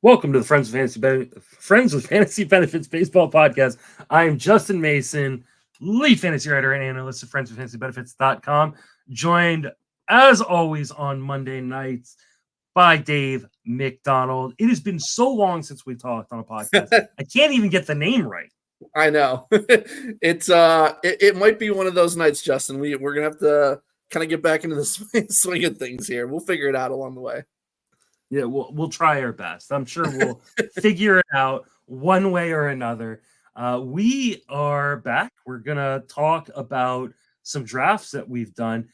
Welcome to the Friends with Fantasy Benefits Baseball Podcast. I am Justin Mason, lead fantasy writer and analyst of friendswithfantasybenefits.com, joined as always on Monday nights by Dave McDonald. It has been so long since we talked on a podcast. I can't even get the name right. I know. It might be one of those nights, Justin. We're gonna have to kind of get back into the swing of things here. We'll figure it out along the way. Yeah, we'll try our best. I'm sure we'll figure it out one way or another. We are back. We're gonna talk about some drafts that we've done.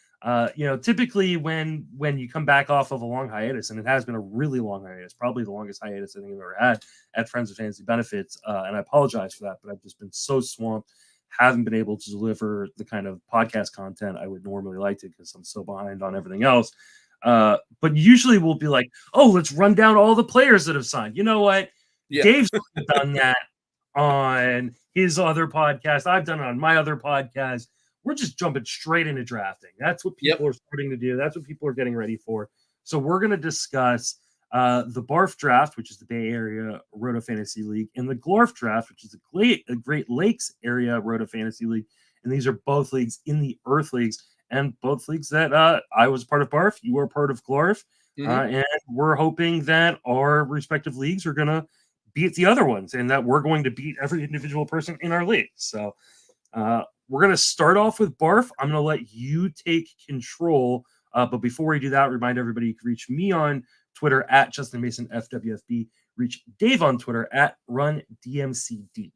Typically when you come back off of a long hiatus, and it has been a really long hiatus, probably the longest hiatus I think I've ever had at Friends with Fantasy Benefits. And I apologize for that, but I've just been so swamped, haven't been able to deliver the kind of podcast content I would normally like to because I'm so behind on everything else. But usually we'll be like, oh, let's run down all the players that have signed. You know what? Yeah. Dave's done that on his other podcast. I've done it on my other podcast. We're just jumping straight into drafting. That's what people are starting to do. That's what people are getting ready for. So we're going to discuss the BARF draft, which is the Bay Area Roto Fantasy League, and the GLARF draft, which is the Great Lakes Area Roto Fantasy League. And these are both leagues in the Earth Leagues. And both leagues that I was part of BARF, you were part of GLARF, and we're hoping that our respective leagues are going to beat the other ones and that we're going to beat every individual person in our league. So we're going to start off with BARF. I'm going to let you take control. But before we do that, remind everybody you can reach me on Twitter at Justin Mason FWFB. Reach Dave on Twitter at RunDMCD.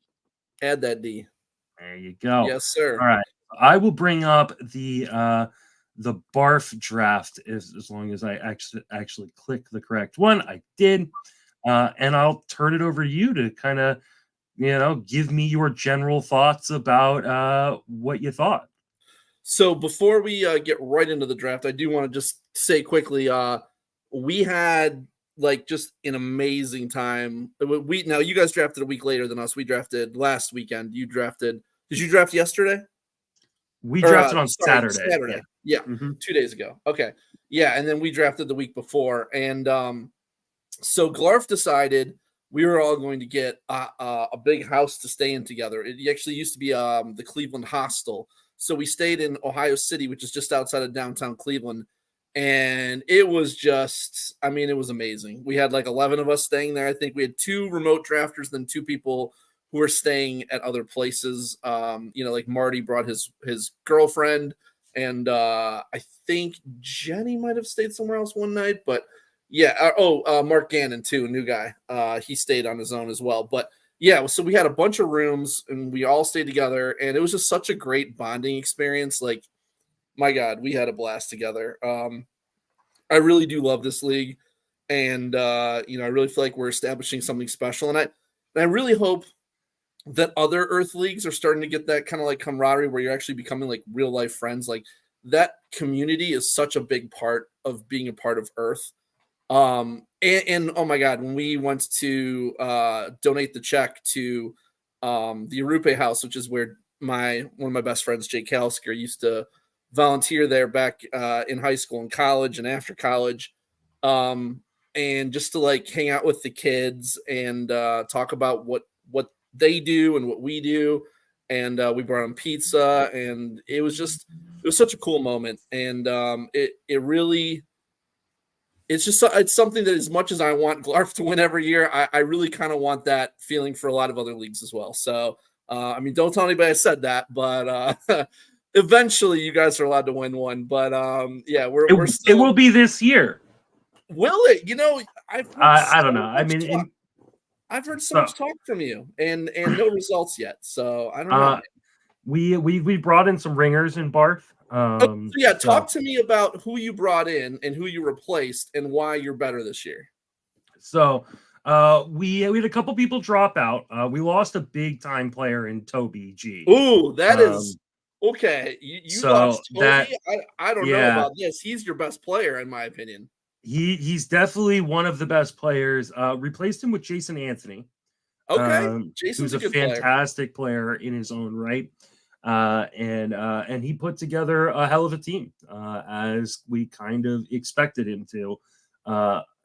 Add that D. There you go. Yes, sir. All right. I will bring up the BARF draft as long as I actually click the correct one. I did, and I'll turn it over to you to kind of, give me your general thoughts about what you thought. So before we get right into the draft, I do want to just say quickly, we had just an amazing time. Now you guys drafted a week later than us. We drafted last weekend. Did you draft yesterday? We drafted on Saturday. Yeah. 2 days ago. Okay. Yeah, and then we drafted the week before. And so GLARF decided we were all going to get a big house to stay in together. It actually used to be the Cleveland Hostel. So we stayed in Ohio City, which is just outside of downtown Cleveland. And it was it was amazing. We had 11 of us staying there. I think we had 2 remote drafters, then 2 people who were staying at other places. Marty brought his girlfriend, and I think Jenny might have stayed somewhere else one night. But yeah, Mark Gannon too, a new guy. He stayed on his own as well. But yeah, so we had a bunch of rooms, and we all stayed together, and it was just such a great bonding experience. My God, we had a blast together. I really do love this league, and I really feel like we're establishing something special, and I really hope that other Earth leagues are starting to get that kind of camaraderie where you're actually becoming real life friends. That community is such a big part of being a part of Earth. And oh my God, when we went to donate the check to the Arupe House, which is where one of my best friends, Jake Kalsker, used to volunteer there back in high school and college and after college. And just to hang out with the kids and talk about what they do and what we do, and we brought them pizza, and it was such a cool moment. And it's something that, as much as I want GLARF to win every year, I really kind of want that feeling for a lot of other leagues as well. So don't tell anybody I said that, but eventually you guys are allowed to win one. But we're still... It will be this year. Will it? I don't know. I've heard so much talk from you, and no results yet. So I don't know. We brought in some ringers in BARF. Talk to me about who you brought in and who you replaced and why you're better this year. So we had a couple people drop out. We lost a big time player in Toby G. Ooh, that is okay. You lost Toby. I don't know about this. He's your best player, in my opinion. He's definitely one of the best players. Replaced him with Jason Anthony. Okay, who's a fantastic player in his own right. And he put together a hell of a team, as we kind of expected him to.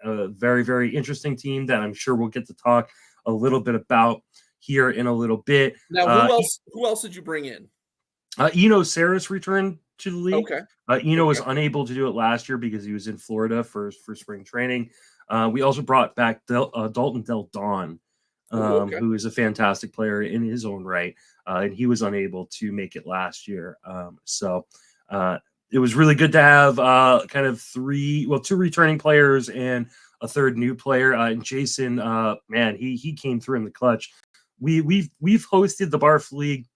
a very, very interesting team that I'm sure we'll get to talk a little bit about here in a little bit. Now, who else did you bring in? Eno Saris returned to the league. Okay. Eno was unable to do it last year because he was in Florida for spring training. We also brought back Dalton Del Don, who is a fantastic player in his own right, and he was unable to make it last year. So it was really good to have kind of two returning players and a third new player. And Jason, man, he came through in the clutch. We've hosted the BARF League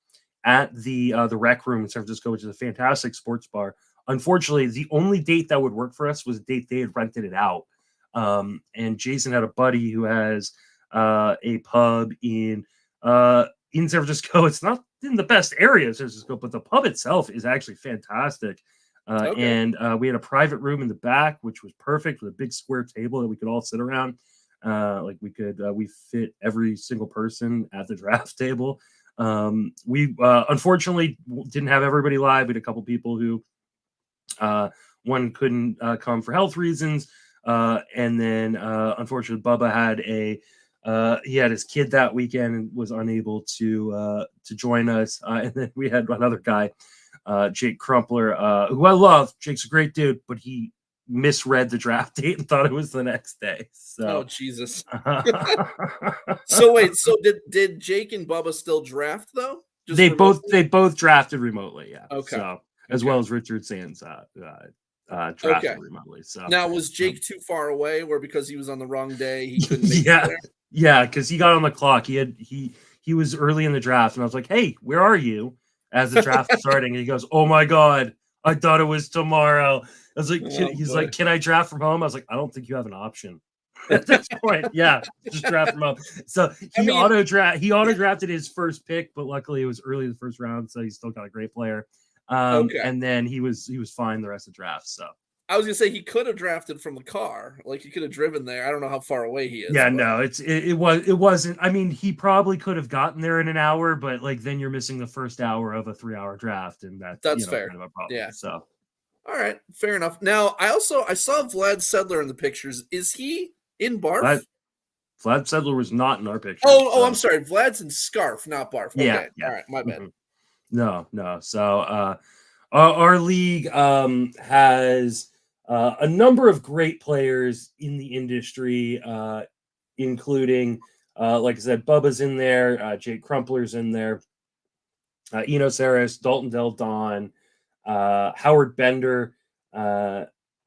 at the Rec Room in San Francisco, which is a fantastic sports bar. Unfortunately, the only date that would work for us was the date they had rented it out. And Jason had a buddy who has a pub in San Francisco. It's not in the best area of San Francisco, but the pub itself is actually fantastic. And we had a private room in the back, which was perfect, with a big square table that we could all sit around. We fit every single person at the draft table. We unfortunately didn't have everybody live. We had a couple people who one couldn't come for health reasons, and then unfortunately Bubba had he had his kid that weekend and was unable to join us. And then we had another guy, Jake Crumpler, who I love. Jake's a great dude, but he misread the draft date and thought it was the next day. So, oh Jesus! So wait, so did Jake and Bubba still draft though? Just they both drafted remotely, yeah. Okay. So as well as Richard Sands drafted remotely. So now, was Jake too far away, or because he was on the wrong day he couldn't make it there? Yeah, because he got on the clock. He was early in the draft, and I was like, "Hey, where are you?" As the draft was starting, and he goes, "Oh my God, I thought it was tomorrow." I was like, like, "Can I draft from home?" I was like, "I don't think you have an option at this point." Yeah, just draft from home. So he auto drafted his first pick, but luckily it was early in the first round, so he still got a great player. And then he was fine the rest of the draft. So I was gonna say he could have drafted from the car, like he could have driven there. I don't know how far away he is. Yeah, no, it wasn't. I mean, he probably could have gotten there in an hour, but like then you're missing the first hour of a 3-hour draft, and that's fair. Kind of a problem. Yeah. So. All right, fair enough. Now, I saw Vlad Sedler in the pictures. Is he in BARF? Vlad Sedler was not in our picture. Oh, I'm sorry. Vlad's in SCARF, not BARF. Okay. Yeah. All right, my bad. Mm-hmm. No. So our league has a number of great players in the industry, including, like I said, Bubba's in there, Jake Crumpler's in there, Eno Saris, Dalton Del Don, Howard Bender.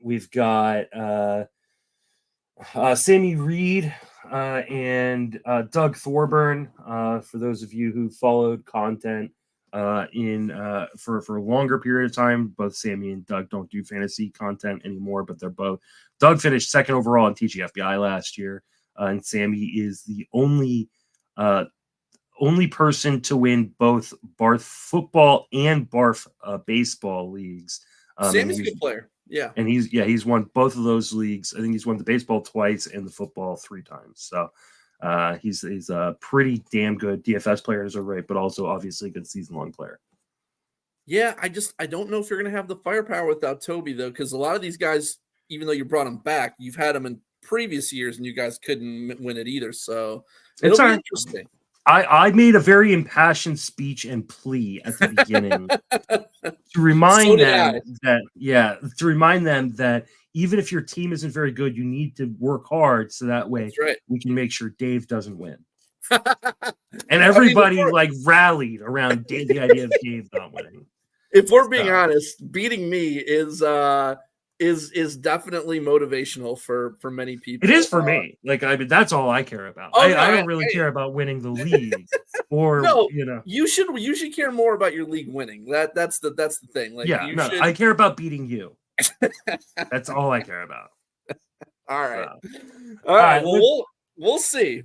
We've got Sammy Reed and Doug Thorburn. For those of you who followed content for a longer period of time, both Sammy and Doug don't do fantasy content anymore, but they're both. Doug finished second overall in TGFBI last year, and Sammy is the only person to win both BARF football and BARF baseball leaguds. Sammy's a good player. Yeah. And he's won both of those leagues. I think he's won the baseball twice and the football 3 times. So he's a pretty damn good DFS player in his own right, but also obviously a good season-long player. Yeah, I don't know if you're going to have the firepower without Toby, though, because a lot of these guys, even though you brought them back, you've had them in previous years and you guys couldn't win it either. So it'll be interesting. I made a very impassioned speech and plea at the beginning to remind them that even if your team isn't very good, you need to work hard so that way we can make sure Dave doesn't win. And everybody rallied around the idea of Dave not winning. If we're being honest, beating me is definitely motivational for many people. It is for me. That's all I care about. I don't really care about winning the league, or you should care more about your league winning. That's the thing. I care about beating you. That's all I care about. All right. All right. Well, we'll see.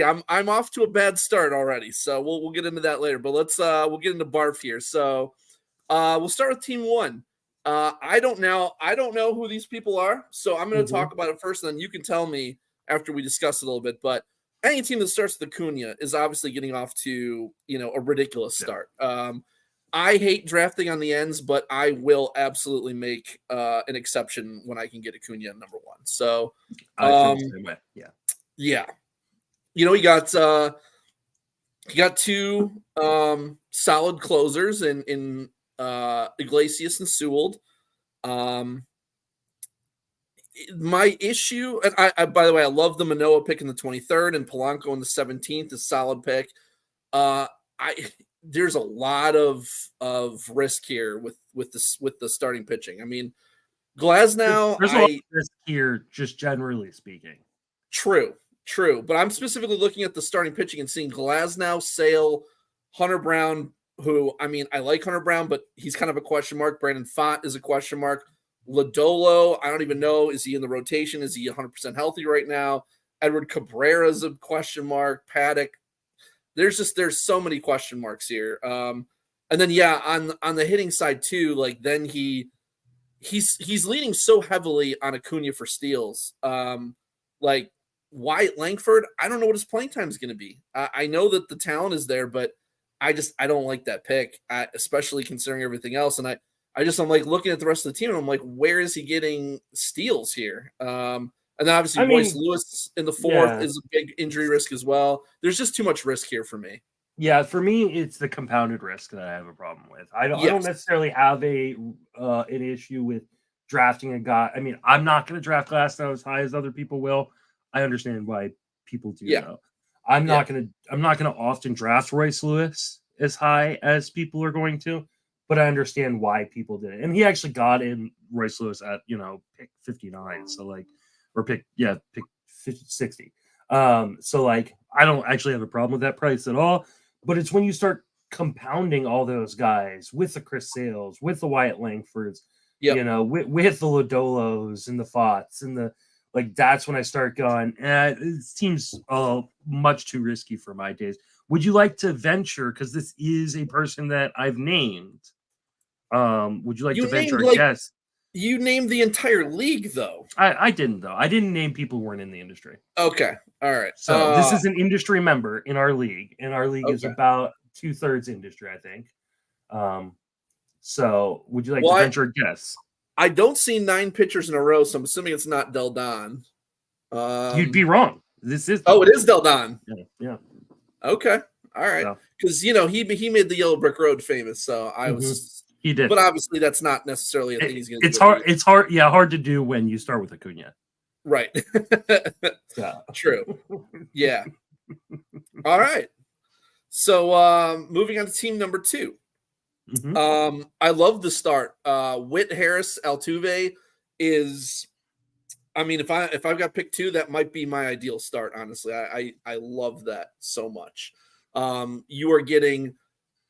I'm off to a bad start already, so we'll get into that later. But we'll get into BARF here. So we'll start with Team 1. I don't know who these people are, so I'm going to talk about it first, and then you can tell me after we discuss it a little bit. But any team that starts with Acuna is obviously getting off to a ridiculous start. I hate drafting on the ends, but I will absolutely make an exception when I can get Acuna at number 1. So, I feel the same way. Yeah. yeah, he got two solid closers in Iglesias and Sewell. My issue, and I by the way, I love the Manoah pick in the 23rd and Polanco in the 17th, a solid pick. There's a lot of risk here with the starting pitching. I mean, Glasnow, There's a lot of risk here, just generally speaking. True. But I'm specifically looking at the starting pitching and seeing Glasnow, Sale, Hunter Brown, who, I mean, I like Hunter Brown, but he's kind of a question mark. Brandon Pfaadt is a question mark. Lodolo, I don't even know. Is he in the rotation? Is he 100% healthy right now? Edward Cabrera is a question mark. Paddock. There's so many question marks here. And then, yeah, on the hitting side too, like then he's leaning so heavily on Acuna for steals. Like Wyatt Langford, I don't know what his playing time is going to be. I know that the talent is there, but I don't like that pick, especially considering everything else. And I'm like looking at the rest of the team, and I'm like, where is he getting steals here? And then obviously Royce Lewis in the 4th is a big injury risk as well. There's just too much risk here for me. Yeah, for me, it's the compounded risk that I have a problem with. I don't necessarily have an issue with drafting a guy. I mean, I'm not going to draft Glasnow as high as other people will. I understand why people do though. I'm not going to often draft Royce Lewis as high as people are going to, but I understand why people did it. And he actually got in Royce Lewis at, pick 59. So like, or pick 60. So like, I don't actually have a problem with that price at all, but it's when you start compounding all those guys with the Chris Sales, with the Wyatt Langfords, with the Lodolos and the Pfaadts and the, like, that's when I start going, it seems much too risky for my days. Would you like to venture, because this is a person that I've named, would you like to venture a guess? You named the entire league, though. I didn't, though. I didn't name people who weren't in the industry. Okay. All right. So this is an industry member in our league, and our league is about 2/3 industry, I think. So would you like to venture a guess? I don't see 9 pitchers in a row, so I'm assuming it's not Del Don. You'd be wrong. This is it is Del Don. Yeah. Okay. All right. Because he made the Yellow Brick Road famous, so I was. He did, but obviously that's not necessarily a thing he's going to do. It's hard. It's hard. Yeah, hard to do when you start with Acuna. Right. True. Yeah. All right. So moving on to team number 2. Mm-hmm. I love the start. Witt, Harris, Altuve is. I mean, if I've got pick 2, that might be my ideal start. Honestly, I love that so much. You are getting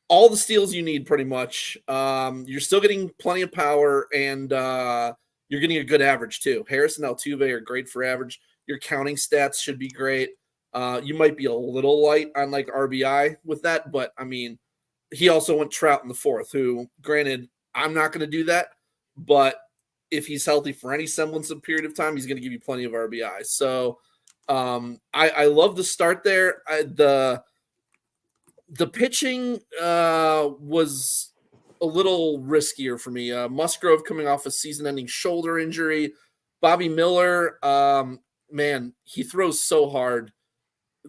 all the steals you need, pretty much. You're still getting plenty of power, and you're getting a good average too. Harris and Altuve are great for average. Your counting stats should be great. You might be a little light on like RBI with that, but I mean, he also went Trout in the 4th, who, granted, I'm not going to do that, but if he's healthy for any semblance of period of time, he's going to give you plenty of RBI. So I love the start there. The pitching was a little riskier for me. Musgrove coming off a season-ending shoulder injury. Bobby Miller, man, he throws so hard.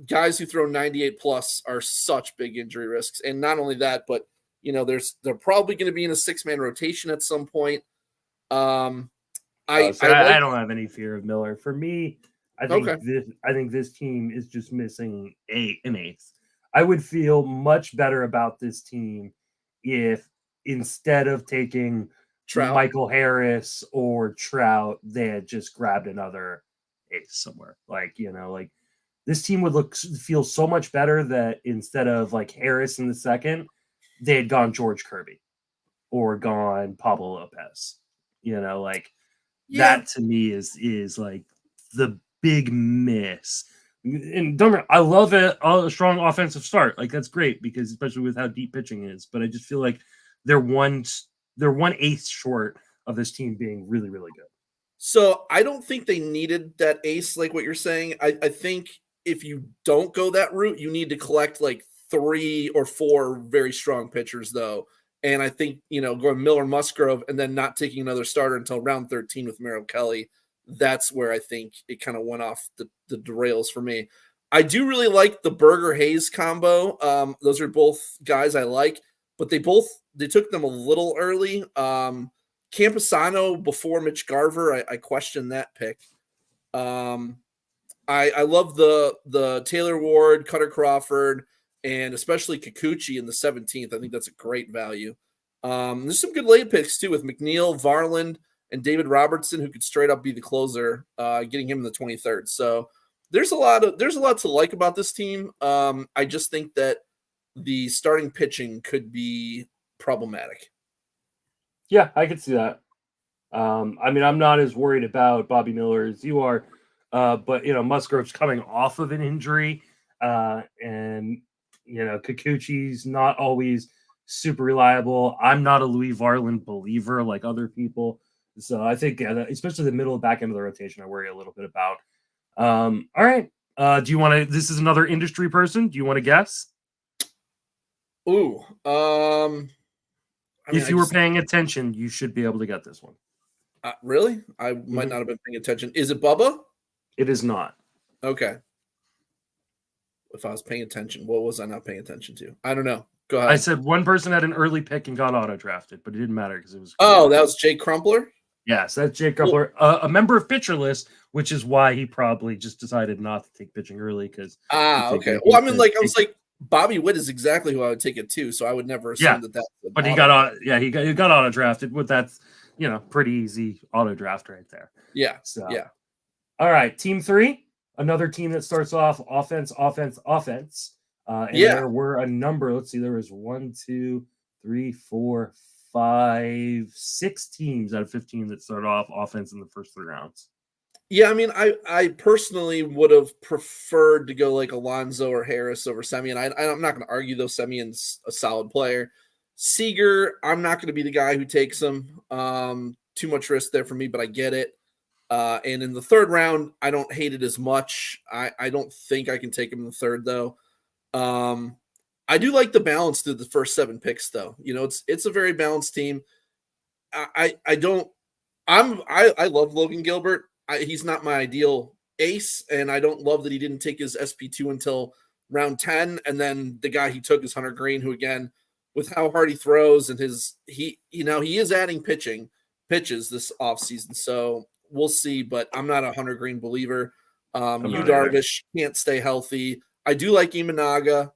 Guys who throw 98 plus are such big injury risks. And not only that, but they're probably going to be in a 6-man rotation at some point. I don't have any fear of Miller. For me, I think this team is just missing an ace. I would feel much better about this team if instead of taking Trout, Michael Harris or Trout, they had just grabbed another ace somewhere. Like, this team would feel so much better that instead of like Harris in the 2nd, they had gone George Kirby or gone Pablo Lopez. That to me is like the big miss. And I love it. A strong offensive start, like that's great because especially with how deep pitching is. But I just feel like they're one ace short of this team being really, really good. So I don't think they needed that ace, like what you're saying. I think if you don't go that route, you need to collect like 3 or 4 very strong pitchers, though. And I think, going Miller Musgrove and then not taking another starter until round 13 with Merrill Kelly, that's where I think it kind of went off the rails for me. I do really like the Berger Hayes combo. Those are both guys I like, but they took them a little early. Camposano before Mitch Garver, I question that pick. I love the Taylor Ward, Cutter Crawford, and especially Kikuchi in the 17th. I think that's a great value. There's some good late picks too with McNeil, Varland, and David Robertson, who could straight up be the closer, getting him in the 23rd. So there's a lot to like about this team. I just think that the starting pitching could be problematic. Yeah, I could see that. I mean, I'm not as worried about Bobby Miller as you are, but Musgrove's coming off of an injury, and Kikuchi's not always super reliable. I'm not a Louis Varland believer like other people, so I think especially the middle and back end of the rotation, I worry a little bit about. All right, do you want to? This is another industry person. Do you want to guess? Ooh, if you were paying attention, you should be able to get this one. Really? I might not have been paying attention. Is it Bubba? It is not. Okay. If I was paying attention, what was I not paying attention to? I don't know. Go ahead. I said one person had an early pick and got auto drafted, but it didn't matter because it was. Oh, that was Jake Crumpler? Yes, that's Jake Crumpler, a member of Pitcher List, which is why he probably just decided not to take pitching early because. Okay. Well, I mean, I was like, Bobby Witt is exactly who I would take it to, so I would never assume that. But he got auto drafted. With that's pretty easy auto draft right there. Yeah. So yeah. All right, team 3, another team that starts off offense. And there were a number. Let's see, there was 1, 2, 3, 4, 5, 6 teams out of 15 that started off offense in the first 3 rounds. Yeah, I mean, I personally would have preferred to go like Alonso or Harris over Semien. I'm not going to argue, though, Semien's a solid player. Seager, I'm not going to be the guy who takes him. Too much risk there for me, but I get it. And in the 3rd round, I don't hate it as much. I don't think I can take him in the 3rd, though. I do like the balance through the first 7 picks, though. It's a very balanced team. I love Logan Gilbert. He's not my ideal ace, and I don't love that he didn't take his SP2 until round 10. And then the guy he took is Hunter Green, who, again, with how hard he throws and he is adding pitches this offseason. So we'll see, but I'm not a Hunter Green believer. Darvish can't stay healthy. I do like Imanaga.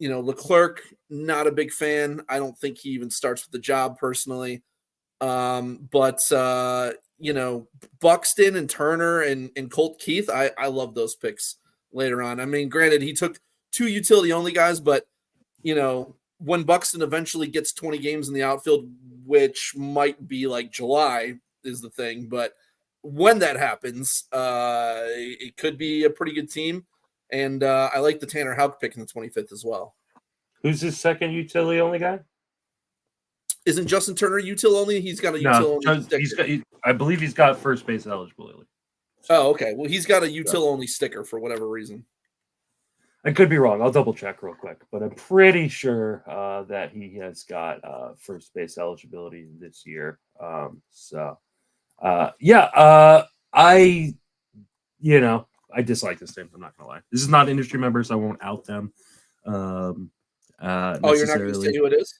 Leclerc, not a big fan. I don't think he even starts with the job personally. But Buxton and Turner and Colt Keith, I love those picks later on. I mean, granted, he took 2 utility only guys, but when Buxton eventually gets 20 games in the outfield, which might be like July is the thing, but when that happens, it could be a pretty good team. And I like the Tanner Houck pick in the 25th as well. Who's his second utility only guy? Isn't Justin Turner util only? He's got a util only. I believe he's got first base eligibility. Oh, okay. Well, he's got a util only sticker for whatever reason. I could be wrong. I'll double check real quick, but I'm pretty sure that he has got first base eligibility this year. I dislike this team. I'm not gonna lie. This is not industry members. So I won't out them. You're not going to say who it is?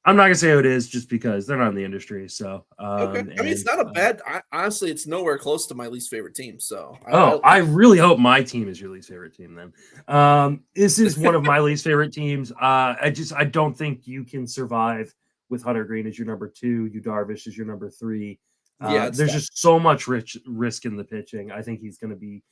I'm not gonna say who it is just because they're not in the industry. So okay. I mean, it's not a bad. Honestly, it's nowhere close to my least favorite team. So I really hope my team is your least favorite team. Then this is one of my least favorite teams. I don't think you can survive with Hunter Green as your number 2. Yu Darvish is your number 3. There's just so much risk in the pitching. I think he's going to be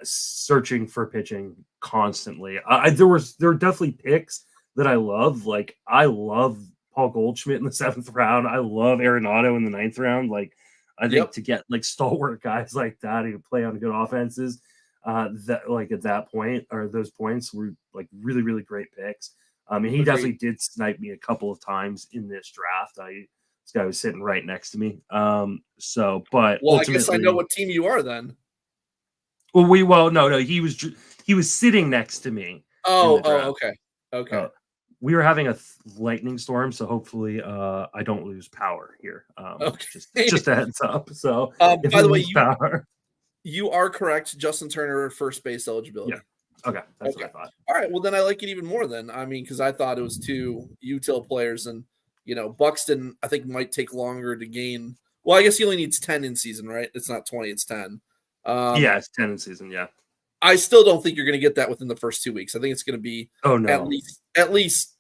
searching for pitching constantly. There are definitely picks that I love. Like, I love Paul Goldschmidt in the 7th round. I love Arenado in the 9th round. Like, I think to get like stalwart guys like that who play on good offenses, that like at that point or those points were like really, really great picks. He definitely did snipe me a couple of times in this draft. This guy was sitting right next to me. But I guess I know what team you are then. No, he was sitting next to me. Okay. we were having a lightning storm, so hopefully I don't lose power here. Okay. Just a heads up. So if By we the way, lose power, you are correct. Justin Turner, first base eligibility. yeah, okay, that's Okay. what I thought. All right. Well, then I like it even more. Then I mean, because I thought it was two util players, and Buxton I think might take longer to gain. Well, I guess he only needs 10 in season, right? It's not 20; it's 10. Yeah, it's 10 in season. Yeah. I still don't think you're going to get that within the first 2 weeks. I think it's going to be Oh no. at least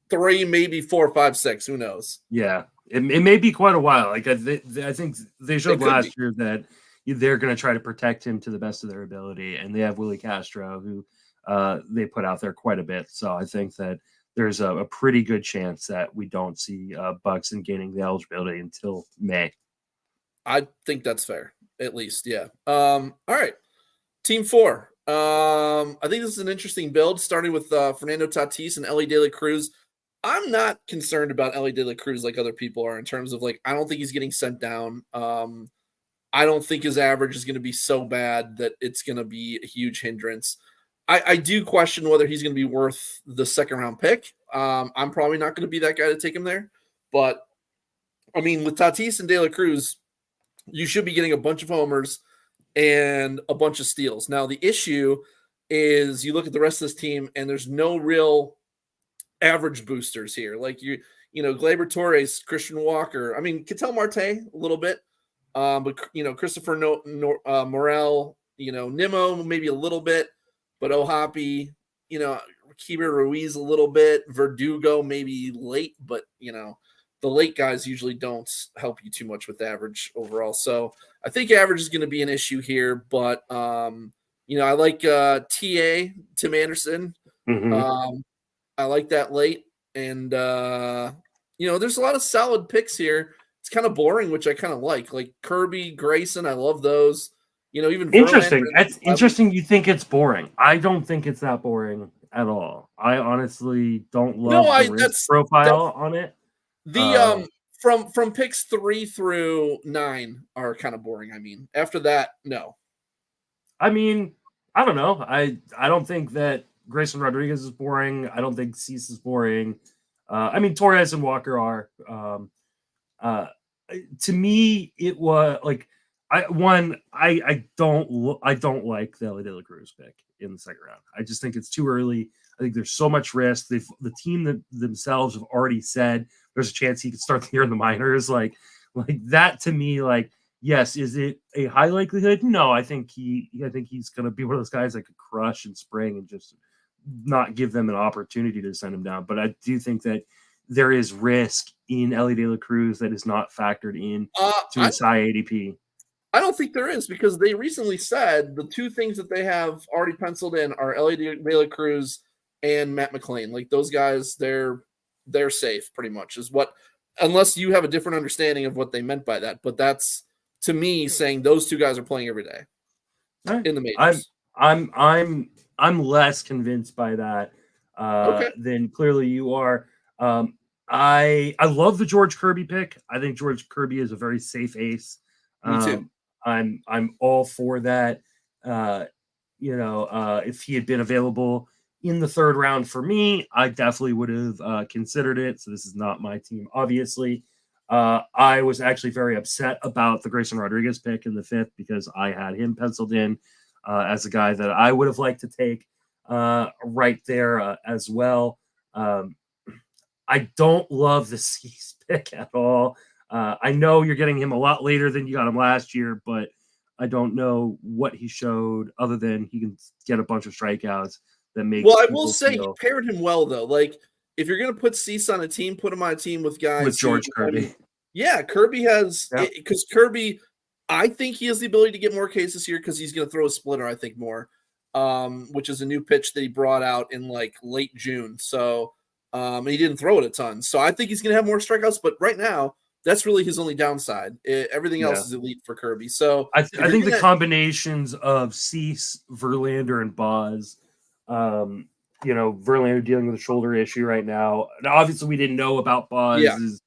3, maybe 4, 5, 6. Who knows? Yeah, it may be quite a while. Like I think they showed last year that they're going to try to protect him to the best of their ability, and they have Willie Castro, who they put out there quite a bit. So I think that there's a pretty good chance that we don't see Buxton gaining the eligibility until May. I think that's fair, at least. Yeah. All right. Team 4. I think this is an interesting build, starting with Fernando Tatis and Elly De La Cruz. I'm not concerned about Elly De La Cruz like other people are in terms of I don't think he's getting sent down. I don't think his average is going to be so bad that it's going to be a huge hindrance. I do question whether he's going to be worth the second round pick. I'm probably not going to be that guy to take him there. But, I mean, with Tatis and De La Cruz, you should be getting a bunch of homers and a bunch of steals. Now, the issue is you look at the rest of this team, and there's no real average boosters here. Gleyber Torres, Christian Walker. I mean, Ketel Marte a little bit, but Christopher Morel, Nimmo maybe a little bit, but Ohapi, Keeper Ruiz a little bit, Verdugo maybe late, but the late guys usually don't help you too much with average overall. So I think average is going to be an issue here, but I like TA Tim Anderson. Mm-hmm. I like that late, and there's a lot of solid picks here. It's kind of boring, which I kind of like Kirby, Grayson. I love those. Even Interesting. Verlander, That's interesting. You think it's boring? I don't think it's that boring at all. I honestly don't love the risk profile on it. The from picks 3 through 9 are kind of boring. I mean, after that, no. I mean, I don't know. I don't think that Grayson Rodriguez is boring. I don't think Cease is boring. I mean, Torres and Walker are. To me, it was I don't like the Elly De La Cruz pick in the second round. I just think it's too early. I think there's so much risk. The team themselves have already said there's a chance he could start the year in the minors. Like that to me, yes, is it a high likelihood? No, I think he's going to be one of those guys that could crush in spring and just not give them an opportunity to send him down. But I do think that there is risk in Elly De La Cruz that is not factored in to his high ADP. I don't think there is, because they recently said the 2 things that they have already penciled in are Elly De La Cruz and Matt McLain. Those guys, they're safe pretty much, is what, unless you have a different understanding of what they meant by that. But that's, to me, saying those 2 guys are playing every day in the majors. I'm less convinced by that than clearly you are. I love the George Kirby pick. I think George Kirby is a very safe ace. Me too. I'm all for that. If he had been available in the third round for me, I definitely would have considered it. So this is not my team, obviously. I was actually very upset about the Grayson Rodriguez pick in the 5th because I had him penciled in as a guy that I would have liked to take right there as well. I don't love the Cease pick at all. I know you're getting him a lot later than you got him last year, but I don't know what he showed other than he can get a bunch of strikeouts that make. Well, I will say he paired him well, though. If you're going to put Cease on a team, put him on a team with guys with George Kirby. Kirby has, because Kirby, I think he has the ability to get more Ks this year because he's going to throw a splitter, I think, more, which is a new pitch that he brought out in late June. So he didn't throw it a ton. So I think he's going to have more strikeouts. But right now, that's really his only downside. Everything else is elite for Kirby. So I think the combinations of Cease, Verlander, and Boz, Verlander dealing with a shoulder issue right now. Now, obviously, we didn't know about Boz's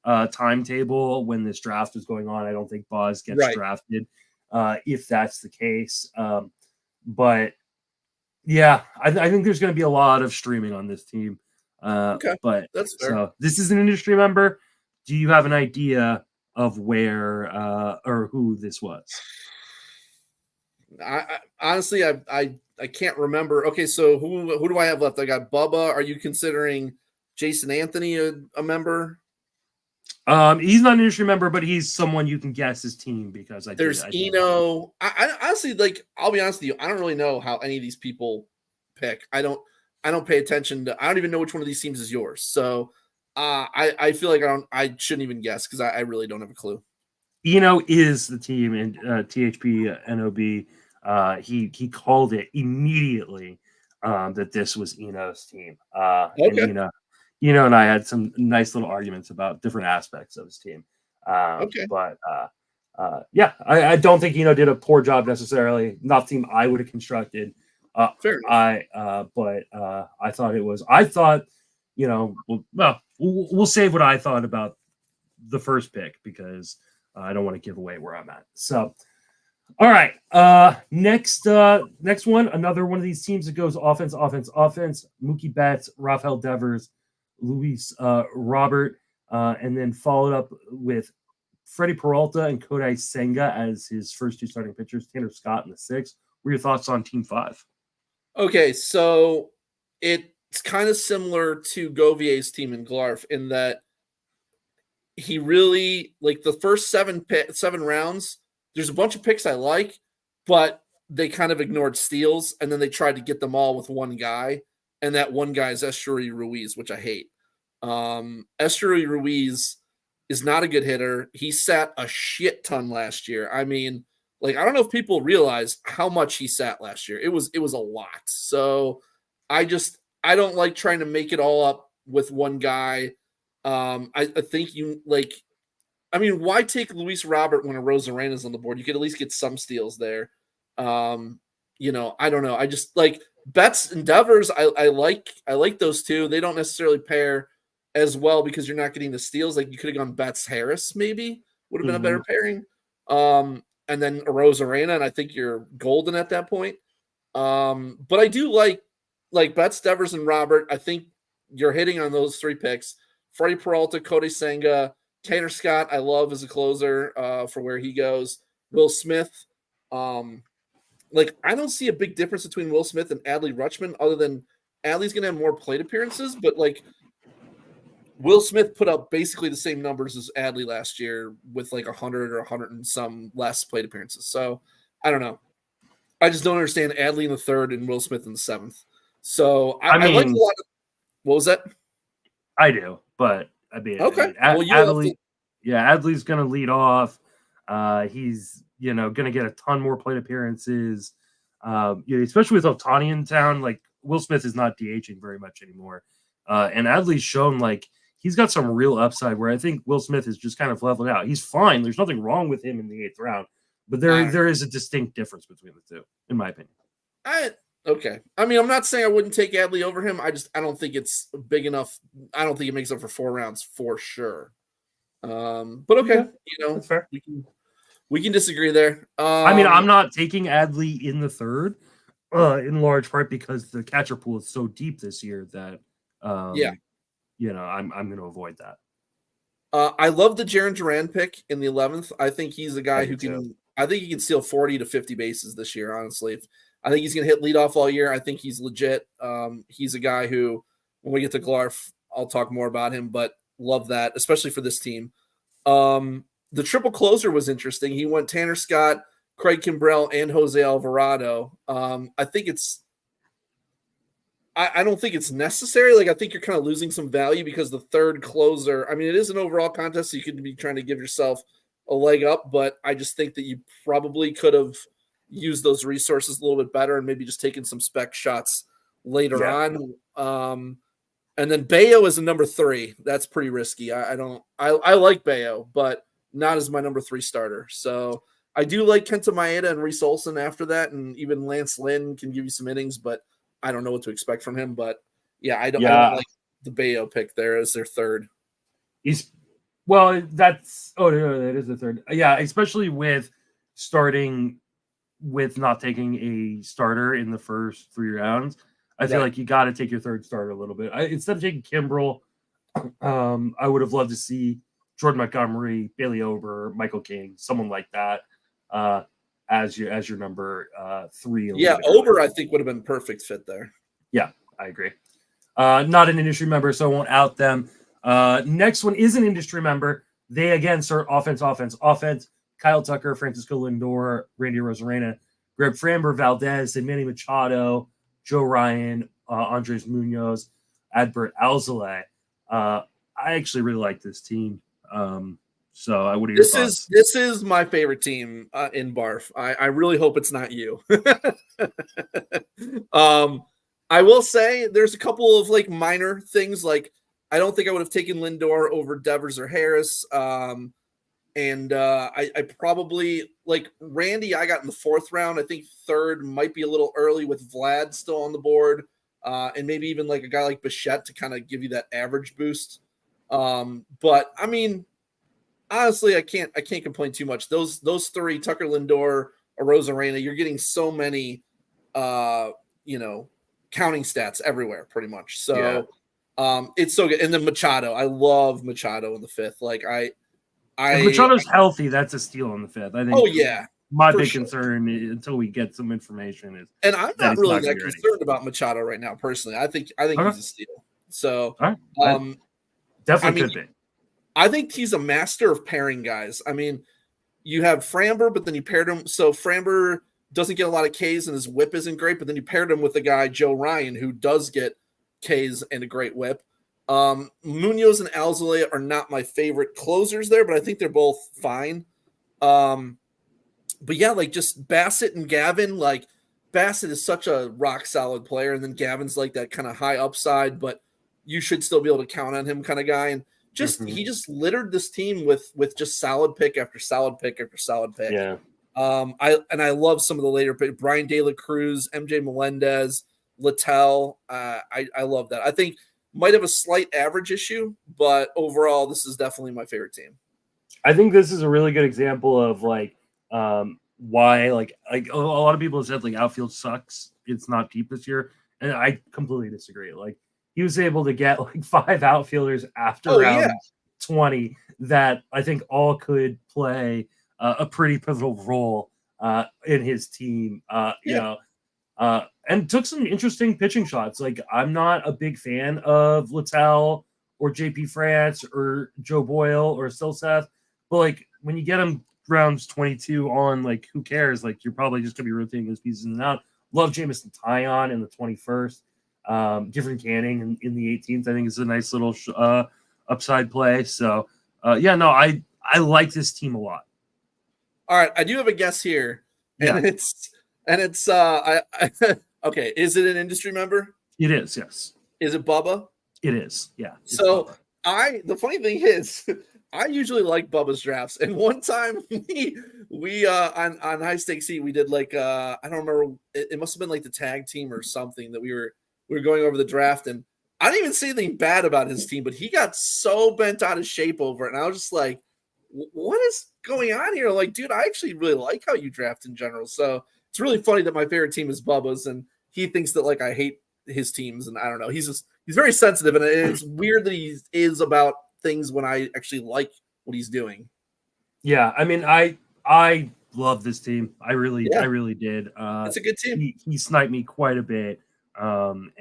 timetable when this draft was going on. I don't think Boz gets drafted if that's the case. But yeah, I think there's going to be a lot of streaming on this team. Okay, But that's fair. so this is an industry member. Do you have an idea of where or who this was? I honestly, I can't remember. Okay, so who do I have left? I got Bubba. Are you considering Jason Anthony a member? He's not an industry member, but he's someone you can guess his team because There's I did. Eno. I honestly, like, I'll be honest with you. I don't really know how any of these people pick. I don't pay attention to. I don't even know which one of these teams is yours. So I feel like I shouldn't even guess because I really don't have a clue. Eno is the team in THP NOB. He called it immediately that this was Eno's team. And Okay. Eno and I had some nice little arguments about different aspects of his team. Okay. But yeah, I don't think Eno did a poor job necessarily. Not the team I would have constructed. Fair enough. But I thought it was. I thought, we'll save what I thought about the first pick because I don't want to give away where I'm at. So, all right. Next one, another one of these teams that goes offense. Mookie Betts, Rafael Devers, Luis Robert, and then followed up with Freddie Peralta and Kodai Senga as his first two starting pitchers. Tanner Scott in the sixth. What are your thoughts on Team 5? Okay, so it's kind of similar to Govier's team in Glarf in that he really, like, the first seven rounds. There's a bunch of picks I like, but they kind of ignored steals, and then they tried to get them all with one guy, and that one guy is Esteury Ruiz, which I hate. Esteury Ruiz is not a good hitter. He sat a shit ton last year. I mean, like, I don't know if people realize how much he sat last year. It was a lot. So I don't like trying to make it all up with one guy. I think you like. I mean, why take Luis Robert when a Rosarena is on the board? You could at least get some steals there. I don't know. I just like Betts and Devers. I like those two. They don't necessarily pair as well because you're not getting the steals. Like, you could have gone Betts Harris, maybe would have been a better pairing. And then a Rosarena, and I think you're golden at that point. But I do like Betts, Devers, and Robert. I think you're hitting on those three picks. Freddie Peralta, Kodai Senga, Tanner Scott, I love as a closer for where he goes. Will Smith. I don't see a big difference between Will Smith and Adley Rutschman other than Adley's going to have more plate appearances, but like Will Smith put up basically the same numbers as Adley last year with like 100 or 100 and some less plate appearances. So I don't know. I just don't understand Adley in the third and Will Smith in the seventh. So I like a lot of. What was that? I do, but I mean, okay. Adley, Adley's going to lead off. He's going to get a ton more plate appearances. Especially with Ohtani in town. Like, Will Smith is not DHing very much anymore, and Adley's shown like he's got some real upside. Where I think Will Smith is just kind of leveled out. He's fine. There's nothing wrong with him in the eighth round, but there is a distinct difference between the two, in my opinion. Okay. I mean, I'm not saying I wouldn't take Adley over him. I don't think it's big enough. I don't think it makes up for 4 rounds for sure. But okay, that's fair. We can disagree there. I mean, I'm not taking Adley in the third, in large part because the catcher pool is so deep this year that, I'm going to avoid that. I love the Jarren Duran pick in the 11th. I think he's a guy who can. I think he can steal 40 to 50 bases this year. Honestly, I think he's going to hit leadoff all year. I think he's legit. He's a guy who, when we get to Glarf, I'll talk more about him, but love that, especially for this team. The triple closer was interesting. He went Tanner Scott, Craig Kimbrell, and Jose Alvarado. I think I don't think it's necessary. Like, I think you're kind of losing some value because the third closer, I mean, it is an overall contest, so you could be trying to give yourself a leg up, but I just think that you probably could have used those resources a little bit better and maybe just taken some spec shots later on. And then Bayo is a number 3. That's pretty risky. I like Bayo, but not as my number 3 starter. So I do like Kenta Maeda and Reese Olson after that, and even Lance Lynn can give you some innings, but I don't know what to expect from him. But I don't like the Bayo pick there as their third. That is the third. Yeah, especially with starting with not taking a starter in the first 3 rounds. I feel like you got to take your third starter a little bit. Instead of taking Kimbrel, I would have loved to see Jordan Montgomery, Bailey Ober, Michael King, someone like that as your number 3. Yeah, Ober I think would have been perfect fit there. Yeah, I agree. Not an industry member, so I won't out them. Next one is an industry member. They again start offense. Kyle Tucker, Francisco Lindor, Randy Rosarena, Greg Framber, Valdez, and Manny Machado, Joe Ryan, Andres Munoz, Adbert Alzolay. I actually really like this team. So what are your thoughts? This is my favorite team in BARF. I really hope it's not you. I will say there's a couple of like minor things. Like I don't think I would have taken Lindor over Devers or Harris. And I probably like Randy. I got in the 4th round. I think 3rd might be a little early with Vlad still on the board, and maybe even like a guy like Bichette to kind of give you that average boost. But I mean, honestly, I can't complain too much. Those 3, Tucker, Lindor, Rosarena, you're getting so many, counting stats everywhere, pretty much. So, it's so good. And then Machado, I love Machado in the 5th. Like if Machado's healthy, that's a steal in the 5th. I think. Oh yeah. My big concern until we get some information is, and I'm not really that concerned about Machado right now. Personally, I think he's a steal. So, definitely could be. I think he's a master of pairing guys. I mean, you have Framber, but then you paired him. So Framber doesn't get a lot of Ks and his whip isn't great, but then you paired him with a guy, Joe Ryan, who does get Ks and a great whip. Munoz and Alzolay are not my favorite closers there, but I think they're both fine. But yeah, like just Bassett and Gavin, like Bassett is such a rock solid player. And then Gavin's like that kind of high upside, but you should still be able to count on him kind of guy. And just, he just littered this team with just solid pick after solid pick after solid pick. Yeah. I love some of the later pick, Brian De La Cruz, MJ Melendez, Littell. I love that. I think might have a slight average issue, but overall, this is definitely my favorite team. I think this is a really good example of like why like a lot of people have said like outfield sucks. It's not deep this year, and I completely disagree. Like he was able to get like 5 outfielders after round 20 that I think all could play a pretty pivotal role in his team. And took some interesting pitching shots. Like I'm not a big fan of Littell or JP France or Joe Boyle or Silseth, but like when you get them rounds 22 on, like who cares? Like you're probably just gonna be rotating those pieces in and out. Love Jamison Tyon in the 21st. Different Canning in the 18th. I think is a nice little upside play. So I like this team a lot. All right, I do have a guess here, and it's okay. Is it an industry member? It is, yes. Is it Bubba? It is, yeah. So the funny thing is, I usually like Bubba's drafts, and one time we on High Stakes Heat we did like I don't remember, it must have been like the tag team or something that we were going over the draft, and I didn't even say anything bad about his team, but he got so bent out of shape over it, and I was just like, what is going on here? Like, dude, I actually really like how you draft in general. So it's really funny that my favorite team is Bubba's, and he thinks that like I hate his teams, and I don't know. He's very sensitive, and it's weird that he is about things when I actually like what he's doing. Yeah, I mean, I love this team. I really did. It's a good team. He sniped me quite a bit, and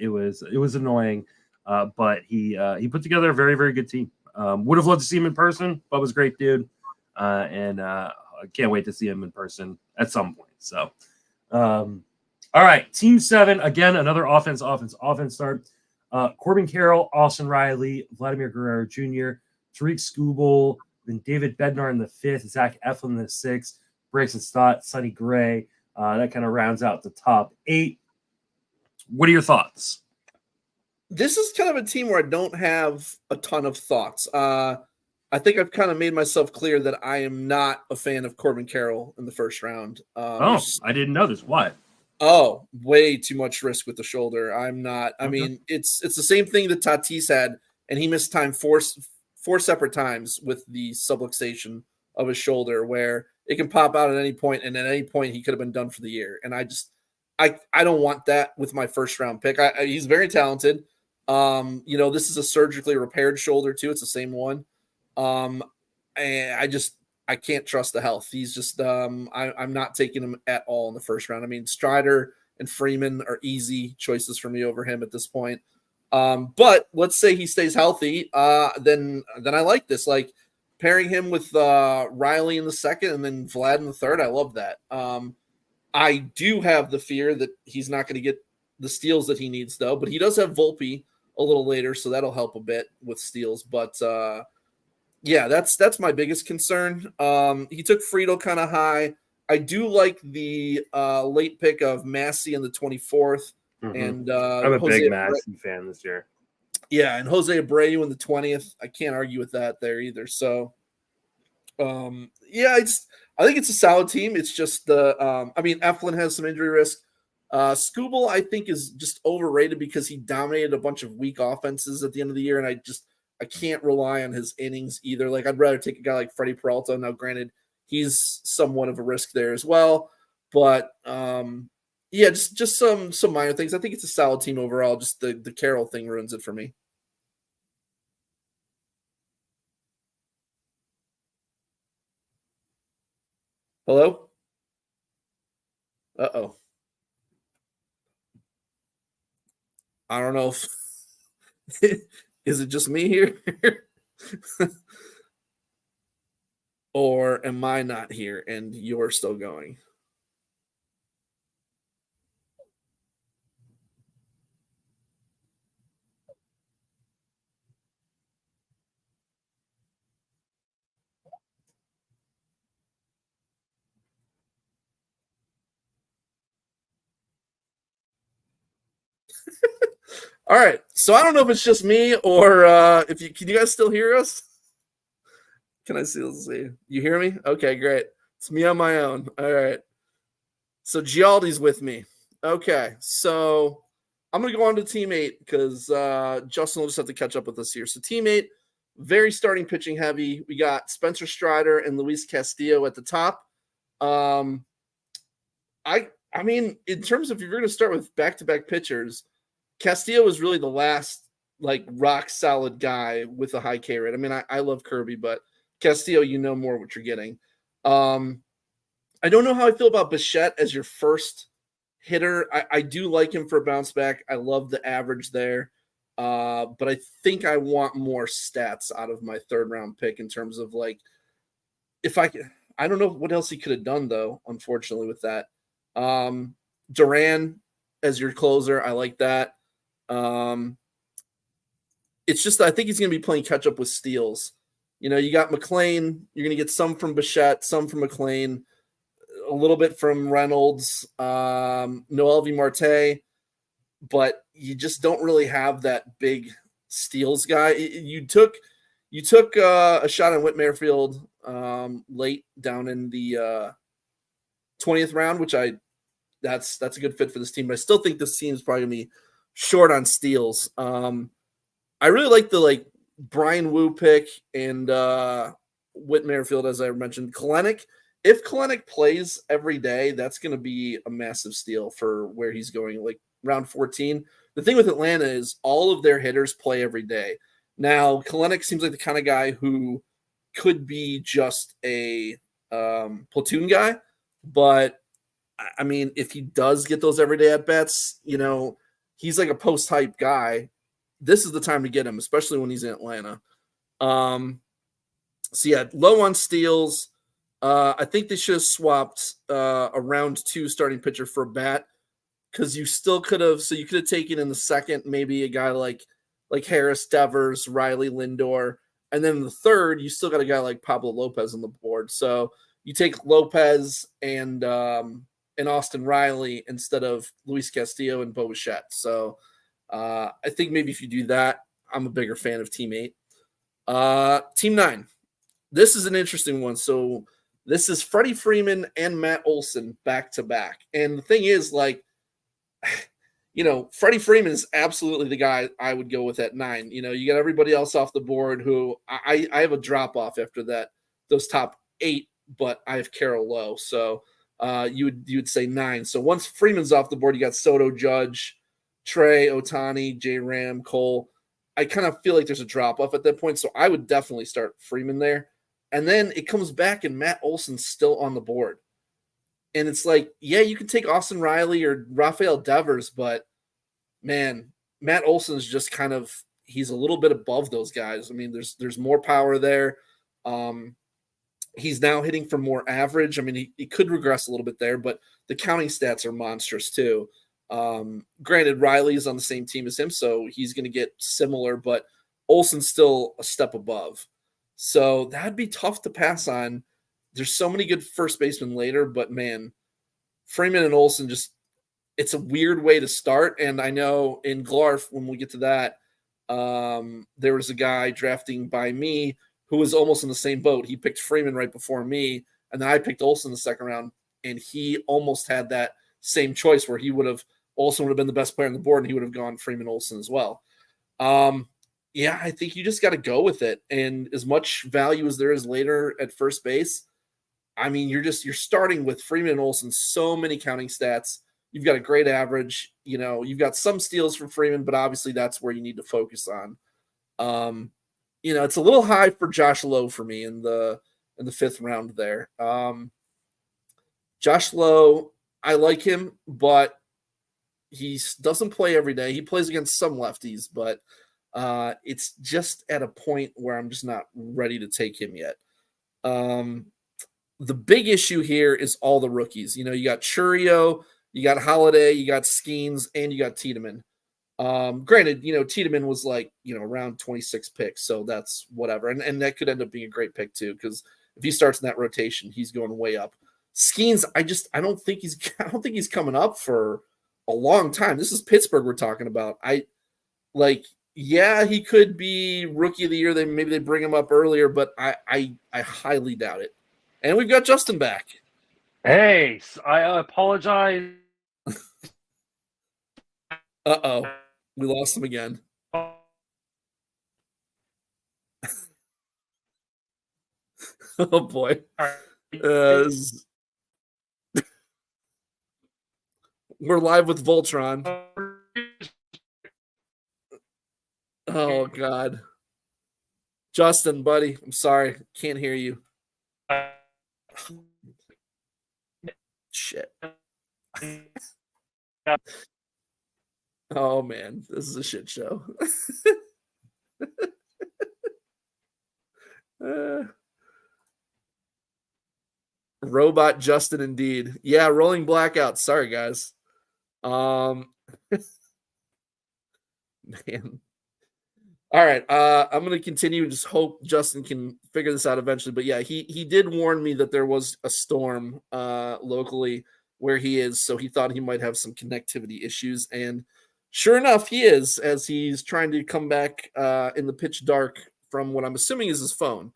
it was annoying, but he put together a very, very good team. Would have loved to see him in person. Bubba's a great dude, and I can't wait to see him in person at some point. So, all right, Team 7 again, another offense start. Corbin Carroll, Austin Riley, Vladimir Guerrero Jr., Tariq Skubal, then David Bednar in the 5th, Zach Eflin in the 6th, Bryson Stott, Sonny Gray. That kind of rounds out the top 8. What are your thoughts? This is kind of a team where I don't have a ton of thoughts. I think I've kind of made myself clear that I am not a fan of Corbin Carroll in the first round. I didn't know this. Why? Oh, way too much risk with the shoulder. I'm not. I mean, it's the same thing that Tatis had, and he missed time four separate times with the subluxation of his shoulder, where it can pop out at any point, and at any point he could have been done for the year. And I I don't want that with my first round pick. He's very talented. This is a surgically repaired shoulder too. It's the same one. And I can't trust the health. He's just I'm not taking him at all in the first round. I mean, Strider and Freeman are easy choices for me over him at this point. But let's say he stays healthy, then I like this. Like pairing him with Riley in the second and then Vlad in the third. I love that. I do have the fear that he's not going to get the steals that he needs, though. But he does have Volpe a little later, so that'll help a bit with steals. But yeah, that's my biggest concern. He took Friedel kind of high. I do like the late pick of Massey in the 24th. Mm-hmm. And I'm a big Massey fan this year. Yeah, and Jose Abreu in the 20th. I can't argue with that there either. So, yeah, I think it's a solid team. It's just Eflin has some injury risk. Skubal, I think, is just overrated because he dominated a bunch of weak offenses at the end of the year, and I can't rely on his innings either. Like, I'd rather take a guy like Freddie Peralta. Now, granted, he's somewhat of a risk there as well, but yeah, just some minor things. I think it's a solid team overall. Just the Carroll thing ruins it for me. Hello? Uh-oh. I don't know if is it just me here? Or am I not here and you're still going? All right. So I don't know if it's just me or can you guys still hear us? Can I see? Let's see. You hear me? Okay, great. It's me on my own. All right. So Gialdi's with me. Okay. So I'm going to go on to team 8 because Justin will just have to catch up with us here. So team 8, very starting pitching heavy. We got Spencer Strider and Luis Castillo at the top. I mean, in terms of if you're going to start with back-to-back pitchers, Castillo is really the last like rock solid guy with a high K rate. I mean, I love Kirby, but Castillo, you know more what you're getting. I don't know how I feel about Bichette as your first hitter. I do like him for a bounce back. I love the average there. But I think I want more stats out of my third round pick in terms of like if I don't know what else he could have done though, unfortunately, with that. Duran as your closer, I like that. It's just I think he's going to be playing catch up with steals. You know, you got McLean. You're going to get some from Bichette, some from McLean, a little bit from Reynolds, Noel V. Marte, but you just don't really have that big steals guy. You took a shot on Whit Merrifield late down in the 20th round, which that's a good fit for this team. But I still think this team is probably going to be short on steals. I really like the Brian Wu pick and Whit Merrifield, as I mentioned. Kalenic, if Kalenic plays every day, that's going to be a massive steal for where he's going, like round 14. The thing with Atlanta is all of their hitters play every day. Now, Kalenic seems like the kind of guy who could be just a platoon guy, but I mean, if he does get those everyday at-bats, you know, he's like a post-hype guy. This is the time to get him, especially when he's in Atlanta. So, yeah, low on steals. I think they should have swapped a round 2 starting pitcher for a bat because you still could have – so you could have taken in the second maybe a guy like Harris, Devers, Riley, Lindor. And then in the third, you still got a guy like Pablo Lopez on the board. So you take Lopez and Austin Riley instead of Luis Castillo and Bo Bichette. So I think maybe if you do that, I'm a bigger fan of Team 8. Team 9. This is an interesting one. So this is Freddie Freeman and Matt Olson back to back. And the thing is, like, you know, Freddie Freeman is absolutely the guy I would go with at 9. You know, you got everybody else off the board who I have a drop off after that, those top 8, but I have Carroll low. So you would say 9. So once Freeman's off the board, you got Soto, Judge, Trey, Otani, J. Ram, Cole. I kind of feel like there's a drop off at that point. So I would definitely start Freeman there. And then it comes back and Matt Olson's still on the board. And it's like, yeah, you can take Austin Riley or Rafael Devers, but man, Matt Olson's just kind of, he's a little bit above those guys. I mean, there's more power there. He's now hitting for more average. I mean, he could regress a little bit there, but the counting stats are monstrous too. Granted, Riley's on the same team as him, so he's going to get similar, but Olson's still a step above. So that'd be tough to pass on. There's so many good first basemen later, but man, Freeman and Olson just, it's a weird way to start. And I know in GLARF, when we get to that, there was a guy drafting by me who was almost in the same boat. He picked Freeman right before me, and then I picked Olson in the second round, and he almost had that same choice where Olson would have been the best player on the board, and he would have gone Freeman Olson as well. Yeah, I think you just got to go with it. And as much value as there is later at first base, I mean, you're starting with Freeman and Olson, so many counting stats. You've got a great average. You know, you've got some steals from Freeman, but obviously that's where you need to focus on. You know, it's a little high for Josh Lowe for me in the 5th round there. Josh Lowe, I like him, but he doesn't play every day. He plays against some lefties, but it's just at a point where I'm just not ready to take him yet. The big issue here is all the rookies. You know, you got Churio, you got Holiday, you got Skeens, and you got Tiedemann. Granted, you know, Tiedemann was like, you know, around 26 picks, so that's whatever. And that could end up being a great pick too, because if he starts in that rotation, he's going way up. Skeens, I don't think he's coming up for a long time. This is Pittsburgh we're talking about. Yeah, he could be rookie of the year. Maybe they bring him up earlier, but I highly doubt it. And we've got Justin back. Hey, I apologize. Uh-oh. We lost him again. Oh, boy. We're live with Voltron. Oh, God. Justin, buddy, I'm sorry. Can't hear you. Shit. Oh, man. This is a shit show. Robot Justin, indeed. Yeah, rolling blackout. Sorry, guys. Man. All right. I'm going to continue and just hope Justin can figure this out eventually. But yeah, he did warn me that there was a storm locally where he is. So he thought he might have some connectivity issues. And sure enough, he is, as he's trying to come back in the pitch dark from what I'm assuming is his phone.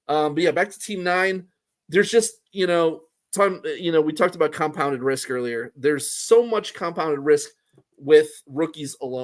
But yeah, back to Team 9. There's just, we talked about compounded risk earlier. There's so much compounded risk with rookies alone.